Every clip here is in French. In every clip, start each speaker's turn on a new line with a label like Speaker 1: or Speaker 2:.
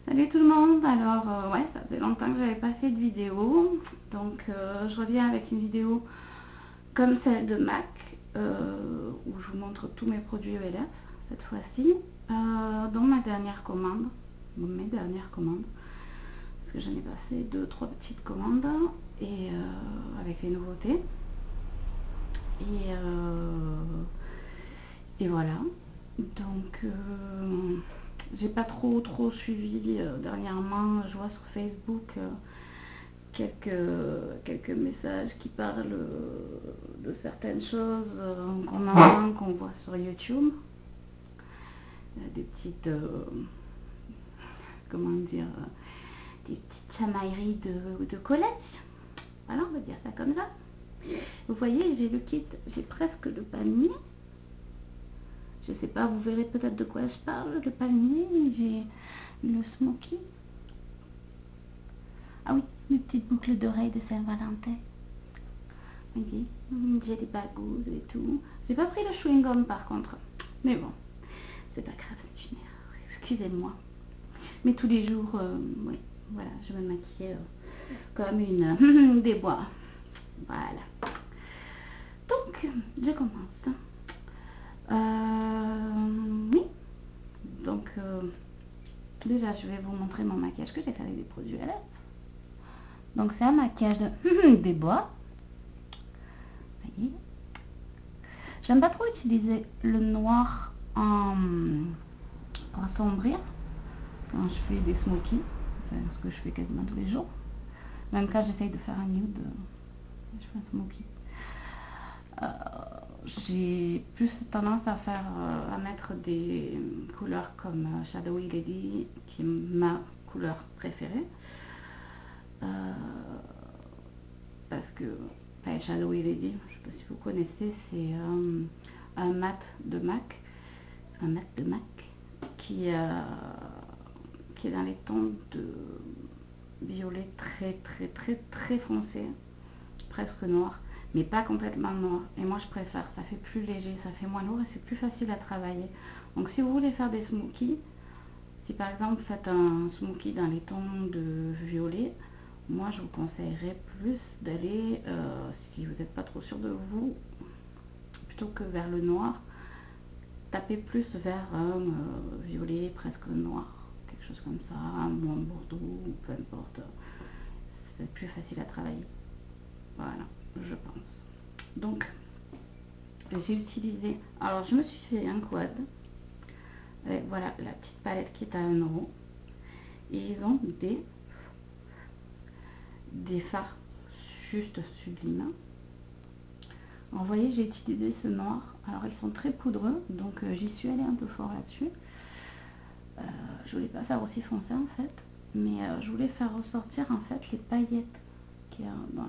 Speaker 1: Salut tout le monde. Alors ouais, ça faisait longtemps que j'avais pas fait de vidéo, donc je reviens avec une vidéo comme celle de MAC, où je vous montre tous mes produits ELF cette fois-ci, dont ma dernière commande, mes dernières commandes, parce que j'en ai passé 2-3 petites commandes, et avec les nouveautés, et voilà. Donc j'ai pas trop suivi dernièrement. Je vois sur Facebook quelques messages qui parlent de certaines choses qu'on entend, qu'on voit sur YouTube. Des petites, comment dire, des petites chamailleries de collège. Voilà, on va dire ça comme ça. Vous voyez, j'ai le kit, j'ai presque le panier. Je sais pas, vous verrez peut-être de quoi je parle, le panier. J'ai le smoky. Ah oui, mes petites boucles d'oreilles de Saint-Valentin. Oui, j'ai des bagouses et tout. J'ai pas pris le chewing-gum par contre. Mais bon, c'est pas grave, c'est une erreur. Excusez-moi. Mais tous les jours, oui, voilà, je me maquille comme une des bois. Voilà. Donc, je commence. Oui. Donc, déjà, je vais vous montrer mon maquillage que j'ai fait avec des produits à lèvres. Donc, c'est un maquillage de des bois. Voyez. J'aime pas trop utiliser le noir pour assombrir quand je fais des smokies. C'est ce que je fais quasiment tous les jours. Même quand j'essaye de faire un nude, je fais un smoky. J'ai plus tendance à mettre des couleurs comme Shadowy Lady, qui est ma couleur préférée. Parce que Shadowy Lady, je ne sais pas si vous connaissez, c'est un mat de MAC, qui est dans les tons de violet très foncé, presque noir, mais pas complètement noir. Et moi je préfère, ça fait plus léger, ça fait moins lourd et c'est plus facile à travailler. Donc si vous voulez faire des smokies, si par exemple vous faites un smoky dans les tons de violet, moi je vous conseillerais plus d'aller, si vous n'êtes pas trop sûr de vous, plutôt que vers le noir, taper plus vers un violet presque noir, quelque chose comme ça, un bordeaux, peu importe, c'est plus facile à travailler. Voilà, je pense. Donc j'ai utilisé, alors je me suis fait un quad avec, voilà, la petite palette qui est à 1 €, et ils ont des fards juste sublimes. Alors, vous voyez, j'ai utilisé ce noir. Alors ils sont très poudreux, donc j'y suis allée un peu fort là-dessus. Je voulais pas faire aussi foncé en fait, mais je voulais faire ressortir en fait les paillettes qui est dans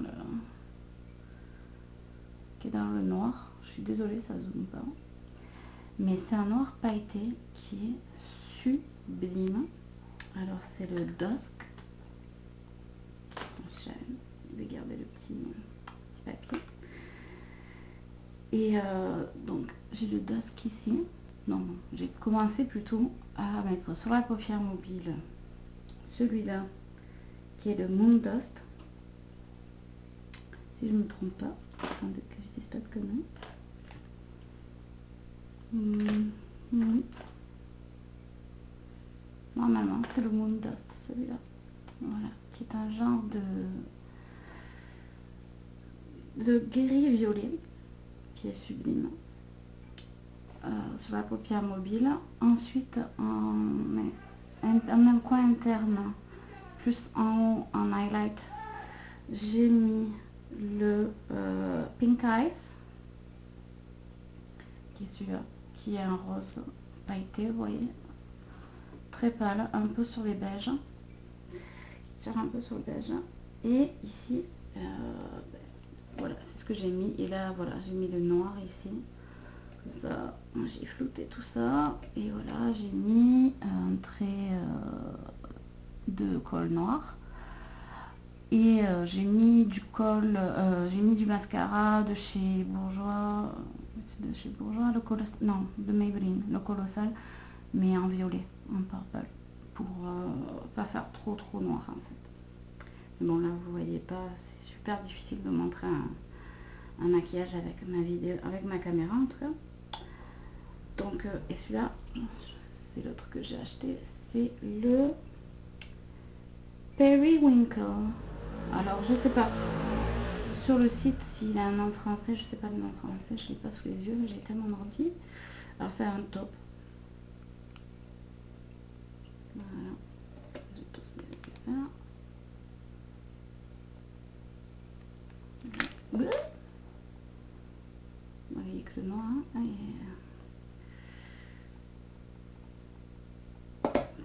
Speaker 1: le noir. Je suis désolée, ça zoome pas, mais c'est un noir pailleté qui est sublime. Alors c'est le Dusk. Je vais garder le petit papier. Et donc j'ai le Dusk ici. Non, j'ai commencé plutôt à mettre sur la paupière mobile celui-là qui est le Moon Dust, si je ne me trompe pas. Attendez que je dise pas de conneries. Normalement c'est le Moon Dust, celui-là. Voilà, qui est un genre de guéri violet qui est sublime. Sur la paupière mobile. Ensuite, en un coin interne, plus en haut, en highlight, j'ai mis le Pink Eyes, qui est celui-là, qui est un rose pailleté, vous voyez, très pâle, un peu sur les beiges, tire un peu sur le beige. Et ici, voilà, c'est ce que j'ai mis. Et là, voilà, j'ai mis le noir ici. Ça, j'ai flouté tout ça, et voilà, j'ai mis un trait de colle noir, et j'ai mis du mascara de chez Bourjois, de Maybelline, le Colossal, mais en violet, en purple, pour pas faire trop noir en fait. Mais bon là vous voyez pas, c'est super difficile de montrer un maquillage avec ma vidéo, avec ma caméra en tout cas. Donc et celui-là, c'est l'autre que j'ai acheté, c'est le Periwinkle. Alors je sais pas sur le site s'il a un nom français, je sais pas le nom français, je l'ai pas sous les yeux, j'ai tellement ordi. Alors c'est un taupe. Voilà, j'ai tous les faire. Vous voyez que le noir, hein,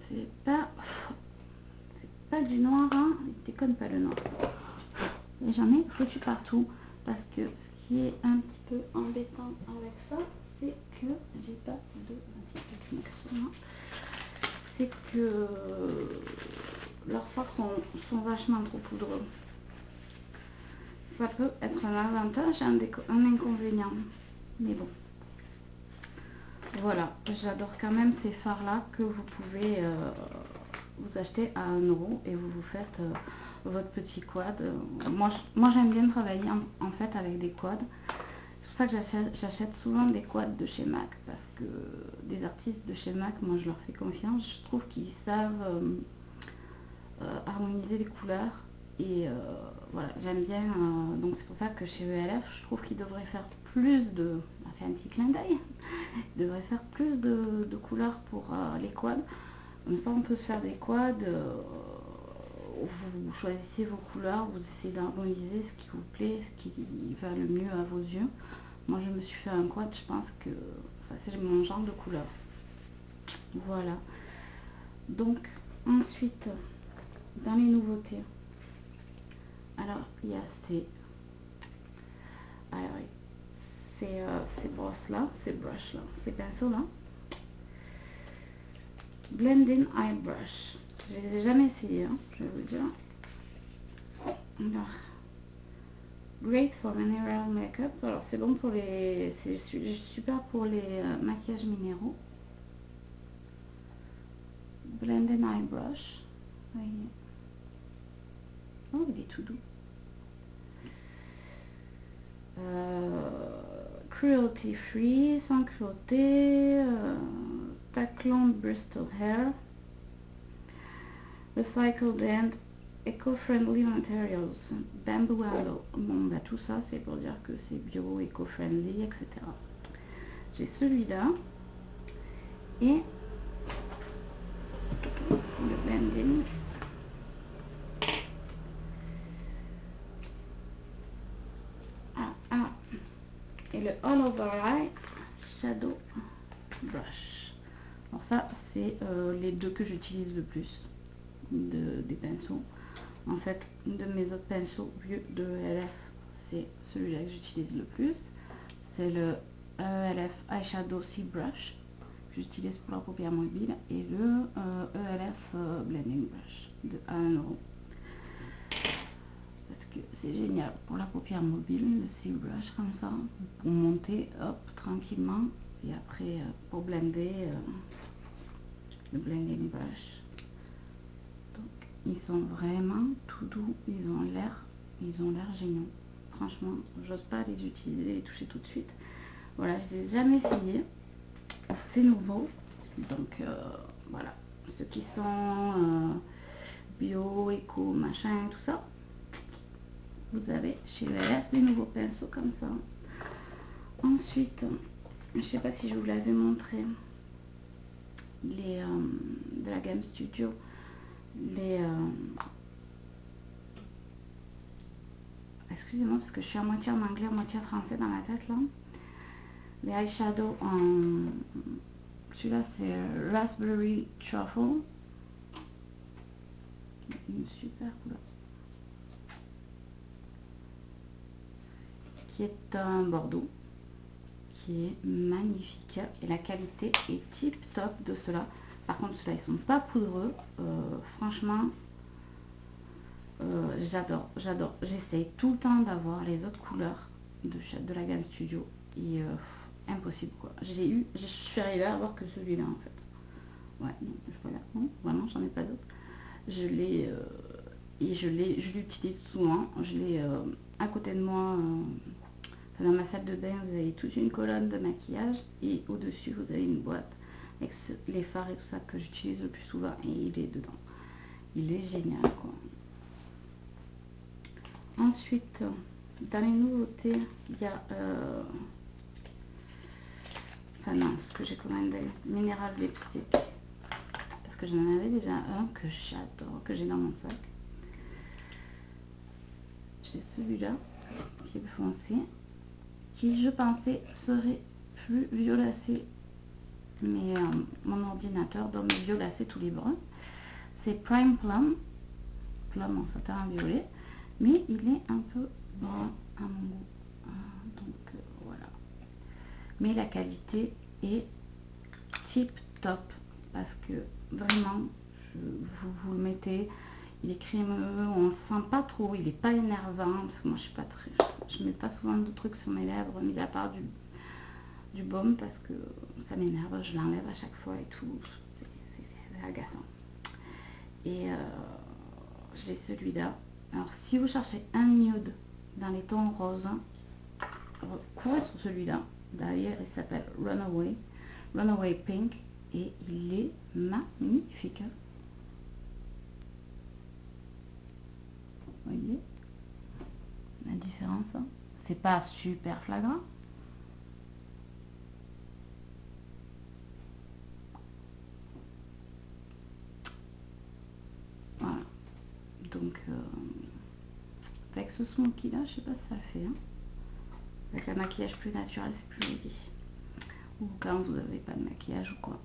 Speaker 1: c'est pas du noir, hein, il déconne pas le noir. Et j'en ai foutu partout parce que ce qui est un petit peu embêtant avec ça, c'est que j'ai pas de connexion, c'est que leurs fards sont vachement trop poudreux. Ça peut être un avantage, un inconvénient, mais bon. Voilà, j'adore quand même ces fards là que vous pouvez vous acheter à 1 € et vous faites votre petit quad. Moi j'aime bien travailler en fait avec des quads. C'est pour ça que j'achète souvent des quads de chez MAC, parce que des artistes de chez MAC, moi je leur fais confiance. Je trouve qu'ils savent harmoniser les couleurs et voilà, j'aime bien. Donc c'est pour ça que chez ELF, je trouve qu'ils devraient faire plus de... On a fait un petit clin d'œil. Ils devraient faire plus de couleurs pour les quads. Comme ça on peut se faire des quads. Vous choisissez vos couleurs, vous essayez d'harmoniser ce qui vous plaît, ce qui va le mieux à vos yeux. Moi je me suis fait un quad, je pense que ça c'est mon genre de couleur. Voilà. Donc ensuite, dans les nouveautés, alors il y a ces brosses là, ces brushes là, ces pinceaux là. Blending Eye Brush. Je ne les ai jamais essayés, hein, je vais vous dire. Alors, great for mineral makeup. Alors c'est bon pour les... C'est super pour les maquillages minéraux. Blending Eye Brush. Voyez. Oh, il est tout doux. Cruelty free, sans cruauté. Tackland Bristol Hair. Recycled and eco-friendly materials. Bamboo Aloe. Bon, bah tout ça, c'est pour dire que c'est bio, eco-friendly, etc. J'ai celui-là. Et le blending. Et le All Over Eye Shadow Brush. Alors ça, c'est les deux que j'utilise le plus des pinceaux. En fait, de mes autres pinceaux de ELF, c'est celui-là que j'utilise le plus. C'est le ELF Eyeshadow Sea Brush que j'utilise pour la paupière mobile et le ELF Blending Brush de 1 €. Parce que c'est génial pour la paupière mobile, le Sea Brush comme ça, pour monter, hop, tranquillement. Et après, pour blender, le Blending Brush. Donc, ils sont vraiment tout doux, ils ont l'air géniaux. Franchement, j'ose pas les utiliser, les toucher tout de suite. Voilà, je les ai jamais essayé. C'est nouveau. Donc, voilà. Ceux qui sont bio, éco, machin, tout ça. Vous avez chez ELF des nouveaux pinceaux comme ça. Ensuite, je sais pas si je vous l'avais montré, les de la gamme Studio, les excusez-moi parce que je suis à moitié en anglais, à moitié en français dans la tête là. Les eyeshadows en... Celui-là c'est Raspberry Truffle. Une super couleur. Qui est un bordeaux. Qui est magnifique. Et la qualité est tip top de ceux-là. Par contre ceux-là ils sont pas poudreux. Franchement, j'adore. J'essaye tout le temps d'avoir les autres couleurs de la gamme Studio. Et impossible quoi. Je suis arrivée à avoir que celui-là en fait. Ouais, non, je regarde. Non, vraiment, j'en ai pas d'autres. Je l'ai et je l'utilise souvent. Je l'ai à côté de moi. Dans ma salle de bain, vous avez toute une colonne de maquillage et au-dessus, vous avez une boîte avec les fards et tout ça que j'utilise le plus souvent et il est dedans. Il est génial, quoi. Ensuite, dans les nouveautés, il y a enfin non, ce que j'ai commandé, Mineral Lipstick, parce que j'en avais déjà un que j'adore, que j'ai dans mon sac. J'ai celui-là qui est foncé, qui je pensais serait plus violacé, mais mon ordinateur doit me violacer tous les bruns. C'est Prime Plum, plum en satin violet, mais il est un peu brun à mon goût. Donc voilà. Mais la qualité est tip top parce que vraiment, vous le mettez, il est crémeux, on ne sent pas trop, il n'est pas énervant parce que moi je suis pas très, je mets pas souvent de trucs sur mes lèvres, mis à part du baume parce que ça m'énerve, je l'enlève à chaque fois et tout, c'est agaçant. Et j'ai celui-là. Alors si vous cherchez un nude dans les tons roses, courez sur celui-là. D'ailleurs il s'appelle Runaway Pink et il est magnifique. Vous voyez la différence, hein? C'est pas super flagrant. Voilà. Donc avec ce smoky là, je sais pas si ça le fait. Hein. Avec un maquillage plus naturel, c'est plus joli. Ou quand vous n'avez pas de maquillage ou quoi.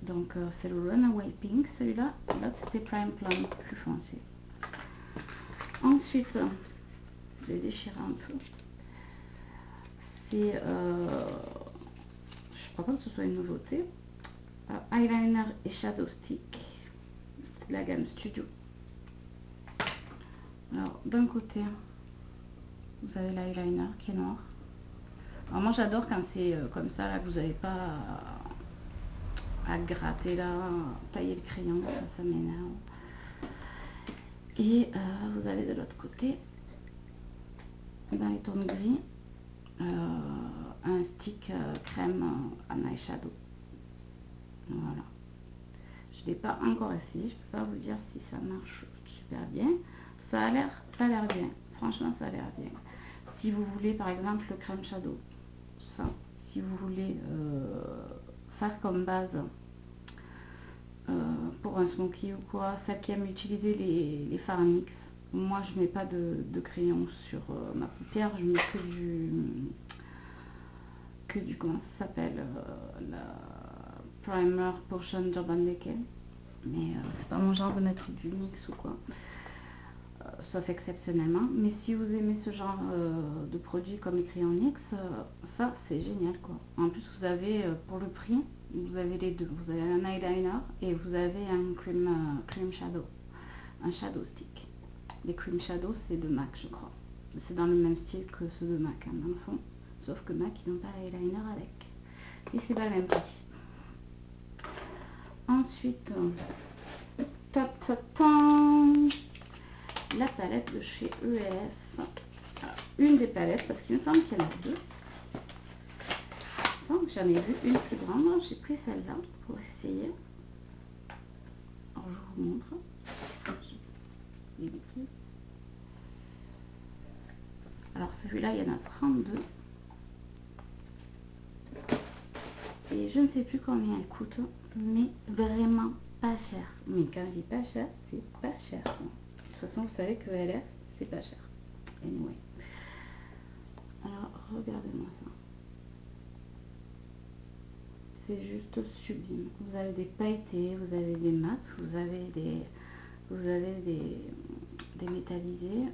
Speaker 1: Donc c'est le Runaway Pink, celui-là. L'autre c'était Prime Plum, plus foncé. Ensuite, je vais déchirer un peu. C'est, je crois pas que ce soit une nouveauté. Eyeliner et Shadow Stick de la gamme Studio. Alors d'un côté, vous avez l'eyeliner qui est noir. Alors moi j'adore quand c'est comme ça, là, que vous n'avez pas à gratter là, tailler le crayon, ça m'énerve. Et vous avez de l'autre côté, dans les tons gris, un stick crème en eyeshadow. Voilà. Je ne l'ai pas encore essayé, je peux pas vous dire si ça marche super bien. Ça a l'air bien. Franchement, ça a l'air bien. Si vous voulez, par exemple, le crème shadow, ça. Si vous voulez faire comme base pour un smoky ou quoi, celle qui aime utiliser les fards mix. Moi, je mets pas de crayon sur ma paupière, je mets que du comment ça s'appelle, la primer Potion Urban Decay. Mais c'est pas mon genre de mettre du mix ou quoi, sauf exceptionnellement. Mais si vous aimez ce genre de produit comme écrit en mix, ça c'est génial quoi. En plus vous avez pour le prix, vous avez les deux. Vous avez un eyeliner et vous avez un cream shadow, un shadow stick. Les cream shadow c'est de MAC je crois. C'est dans le même style que ceux de MAC hein, dans le fond. Sauf que MAC ils n'ont pas l'eyeliner avec. Et c'est pas le même prix. Ensuite, la palette de chez ELF. Alors, une des palettes, parce qu'il me semble qu'il y en a deux. Donc j'en ai vu une plus grande, j'ai pris celle-là pour essayer. Alors je vous montre. Alors celui-là, il y en a 32. Et je ne sais plus combien elle coûte, mais vraiment pas cher. Mais quand je dis pas cher, c'est pas cher. De toute façon, vous savez que LF, c'est pas cher. Anyway. Alors, regardez-moi ça. C'est juste sublime. Vous avez des pailletés, vous avez des mats, vous avez des métallisés.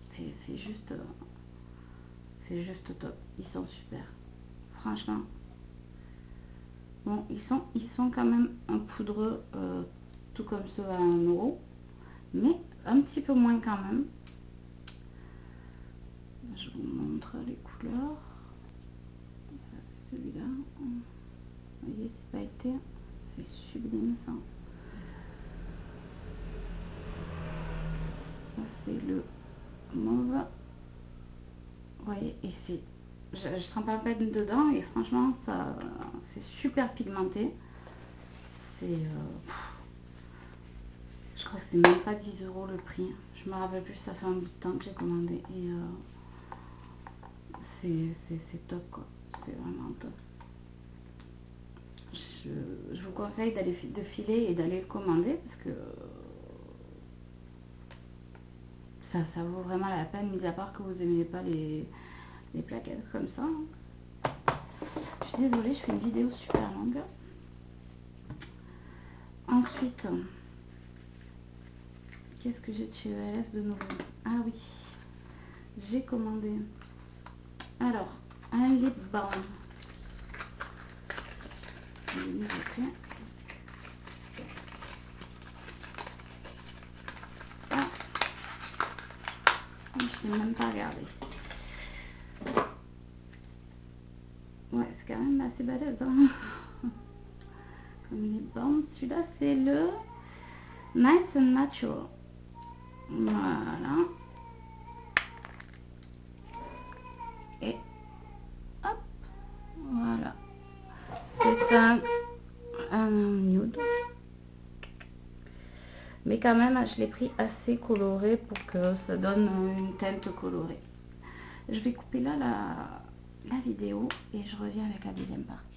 Speaker 1: C'est juste top. Ils sont super. Franchement. Bon, ils sont quand même un poudreux, tout comme ceux à 1 €, mais un petit peu moins quand même. Je vous montre les couleurs. Ça, c'est celui-là. Vous voyez, c'est pailleté. c'est sublime ça. Ça c'est le mauve. Vous voyez, et c'est... Je trempe à peine dedans et franchement, ça c'est super pigmenté. C'est... je crois que c'est même pas 10 € le prix. Je me rappelle plus, ça fait un bout de temps que j'ai commandé. Et c'est top quoi. C'est vraiment top. Je vous conseille de filer et d'aller le commander parce que ça vaut vraiment la peine, mis à part que vous n'aimez pas les plaquettes comme ça. Je suis désolée, je fais une vidéo super longue. Ensuite, qu'est-ce que j'ai de chez ELF de nouveau? Ah oui, j'ai commandé alors un lip balm. Ah, je n'ai même pas regardé. Ouais, c'est quand même assez balèze. Hein. Comme lip balm. Celui-là, c'est le Nice and Natural. Voilà. Et hop, voilà. C'est un nude. Mais quand même, je l'ai pris assez coloré pour que ça donne une teinte colorée. Je vais couper là la vidéo et je reviens avec la deuxième partie.